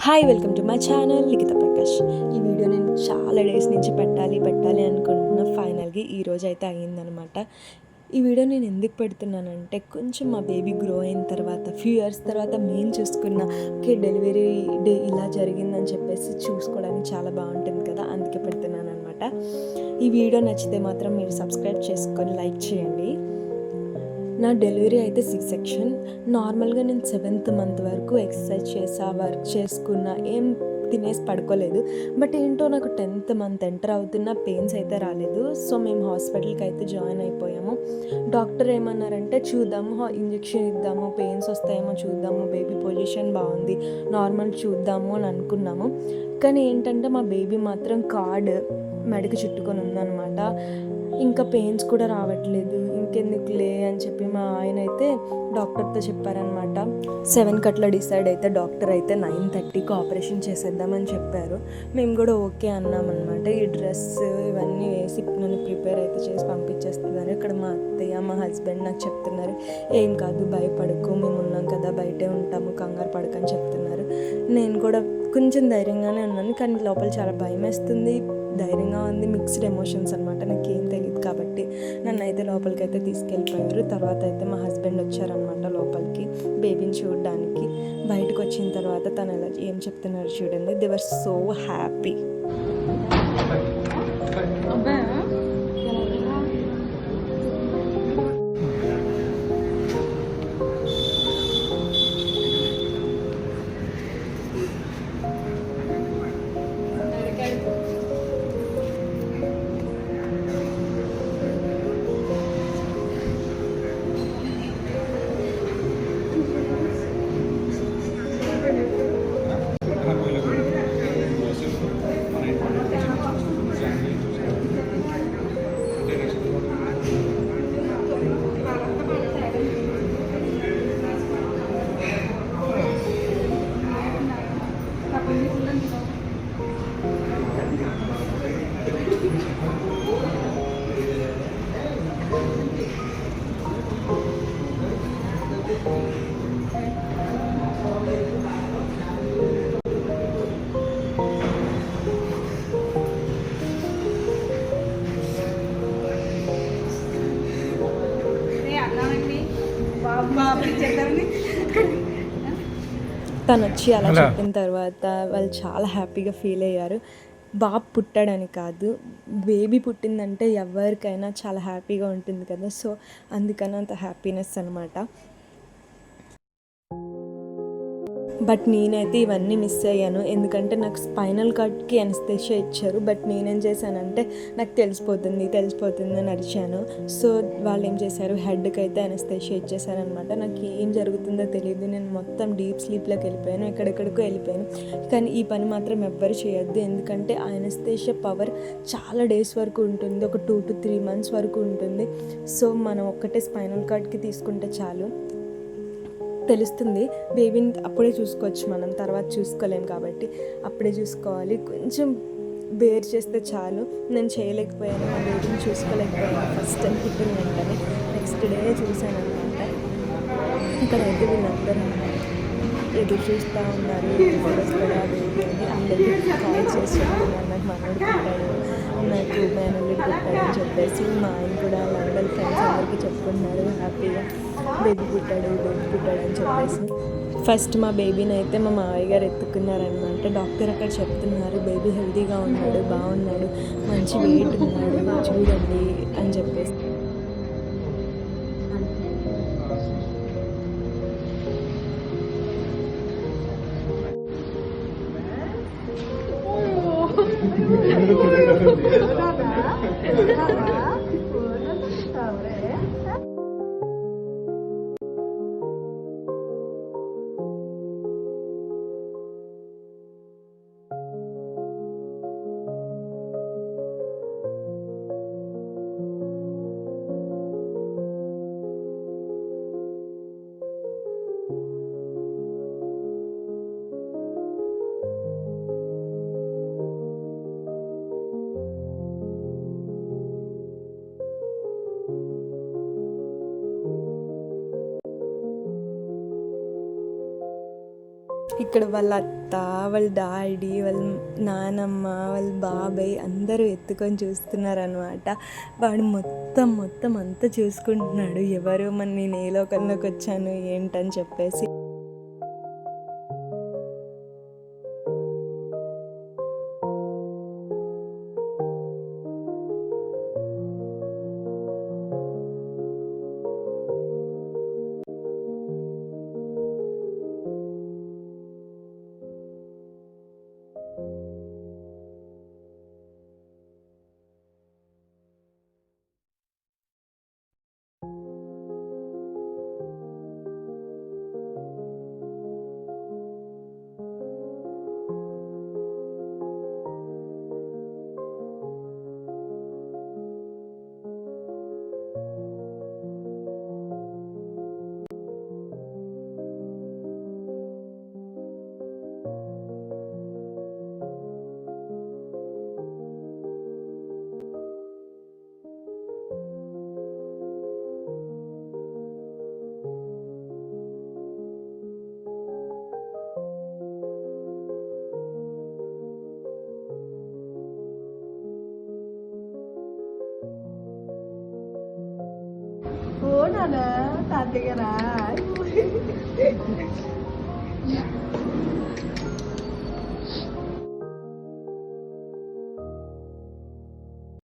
Hi welcome to my channel Likhita Prakash. ఈ video నేను చాలా డేస్ నుంచి పెట్టాలి అనుకుంటున్నా. ఫైనల్గా ఈరోజు అయితే అయ్యిందనమాట. ఈ వీడియో నేను ఎందుకు పెడుతున్నానంటే కొంచెం మా బేబీ గ్రో అయిన తర్వాత ఫ్యూ ఇయర్స్ తర్వాత మేము చూసుకున్న డెలివరీ డే ఇలా జరిగిందని చెప్పేసి చూసుకోవడానికి చాలా బాగుంటుంది కదా, అందుకే పెడుతున్నాను అనమాట. ఈ వీడియో నచ్చితే మాత్రం మీరు సబ్స్క్రైబ్ చేసుకొని లైక్ చేయండి. నా డెలివరీ అయితే సెక్షన్. నార్మల్గా నేను 7th మంత్ వరకు ఎక్సర్సైజ్ చేసా, వర్క్ చేసుకున్నా, ఏం తినేసి పడుకోలేదు. బట్ ఏంటో నాకు 10th మంత్ ఎంటర్ అవుతున్న పెయిన్స్ అయితే రాలేదు. సో మేము హాస్పిటల్కి అయితే జాయిన్ అయిపోయాము. డాక్టర్ ఏమన్నారంటే చూద్దాము, ఇంజెక్షన్ ఇద్దాము, పెయిన్స్ వస్తాయేమో చూద్దాము, బేబీ పొజిషన్ బాగుంది, నార్మల్ చూద్దాము అని అనుకున్నాము. కానీ ఏంటంటే మా బేబీ మాత్రం కార్డ్ మెడకి చుట్టుకొని ఉందన్నమాట. ఇంకా పెయిన్స్ కూడా రావట్లేదు, ఇంకెందుకులే అని చెప్పి మా ఆయన అయితే డాక్టర్తో చెప్పారనమాట. 7 అట్లా డిసైడ్ అయితే డాక్టర్ అయితే 9:30కి ఆపరేషన్ చేసేద్దామని చెప్పారు. మేము కూడా ఓకే అన్నామన్నమాట. ఈ డ్రెస్ ఇవన్నీ వేసి నన్ను ప్రిపేర్ అయితే చేసి పంపించేస్తున్నారు. ఇక్కడ మా అత్తయ్య మా హస్బెండ్ నాకు చెప్తున్నారు, ఏం కాదు భయపడకు, మేము ఉన్నాం కదా, బయటే ఉంటాము, కంగారు పడకని చెప్తున్నారు. నేను కూడా కొంచెం ధైర్యంగానే ఉన్నాను, కానీ లోపల చాలా భయం వేస్తుంది, ధైర్యంగా ఉంది, మిక్స్డ్ ఎమోషన్స్ అనమాట. నాకేం తెలియదు కాబట్టి నన్ను అయితే లోపలికి అయితే తీసుకెళ్ళిపోయారు. తర్వాత అయితే మా హస్బెండ్ వచ్చారనమాట లోపలికి బేబీని చూడడానికి. బయటకు వచ్చిన తర్వాత తను ఎలా ఏం చెప్తున్నారు చూడండి. They were so happy. తను వచ్చి అలా చెప్పిన తర్వాత వాళ్ళు చాలా హ్యాపీగా ఫీల్ అయ్యారు. బాబు పుట్టాడని కాదు, బేబీ పుట్టిందంటే ఎవరికైనా చాలా హ్యాపీగా ఉంటుంది కదా. సో అందుకని అంత హ్యాపీనెస్ అనమాట. బట్ నేనైతే ఇవన్నీ మిస్ అయ్యాను, ఎందుకంటే నాకు స్పైనల్ కార్డ్కి ఎనస్థీషియా ఇచ్చారు. బట్ నేనేం చేశానంటే నాకు తెలిసిపోతుంది అని అరిచాను. సో వాళ్ళు ఏం చేశారు, హెడ్కి అయితే ఎనస్థీషియా ఇచ్చేసారనమాట. నాకు ఏం జరుగుతుందో తెలియదు, నేను మొత్తం డీప్ స్లీప్లోకి వెళ్ళిపోయాను, ఎక్కడెక్కడికో వెళ్ళిపోయాను. కానీ ఈ పని మాత్రం ఎవ్వరు చేయొద్దు, ఎందుకంటే ఆ ఎనస్థీషియా పవర్ చాలా డేస్ వరకు ఉంటుంది, ఒక 2 to 3 months వరకు ఉంటుంది. సో మనం ఒక్కటే స్పైనల్ కార్డ్కి తీసుకుంటే చాలు, తెలుస్తుంది. బేబీని అప్పుడే చూసుకోవచ్చు, మనం తర్వాత చూసుకోలేం కాబట్టి అప్పుడే చూసుకోవాలి. కొంచెం బేర్ చేస్తే చాలు. నేను చేయలేకపోయాను, మా బేబీని చూసుకోలేకపోయాను ఫస్ట్ టైం పుట్టిన వెంటనే. నెక్స్ట్ డే చూశాను అనమాట. ఇక్కడైతే వీళ్ళందరూ ఎదురు చూస్తూ ఉన్నారు, ఎప్పుడు వస్తాడా బేబీ అని. అందరికీ కాల్ చేసి చెప్తున్నారు, నాకు మనోడు పుట్టాడు, నాకు మేనల్లుడు పుట్టాడు అని చెప్పేసి. మా ఆయన కూడా లండన్ ఫ్రెండ్స్ అందరికీ చెప్పుకుంటున్నారు హ్యాపీగా, బేబీ పుట్టాడు అని చెప్పేసి. ఫస్ట్ మా బేబీని అయితే మా మావయ్య గారు ఎత్తుకున్నారనమాట. డాక్టర్ అక్కడ చెప్తున్నారు, బేబీ హెల్తీగా ఉన్నాడు, బాగున్నాడు, మంచి వెయిట్ ఉన్నాడు, చూడండి అని చెప్పేసి. ఇక్కడ వాళ్ళ అత్త, వాళ్ళ డాడీ, వాళ్ళ నానమ్మ, వాళ్ళ బాబాయ్ అందరూ ఎత్తుకొని చూస్తున్నారనమాట. వాడు మొత్తం అంతా చూసుకుంటున్నాడు, ఎవరు మన నేను ఏ లోకంలోకి వచ్చాను ఏంటని చెప్పేసి. ఓ నాన్న తాతయ్య రా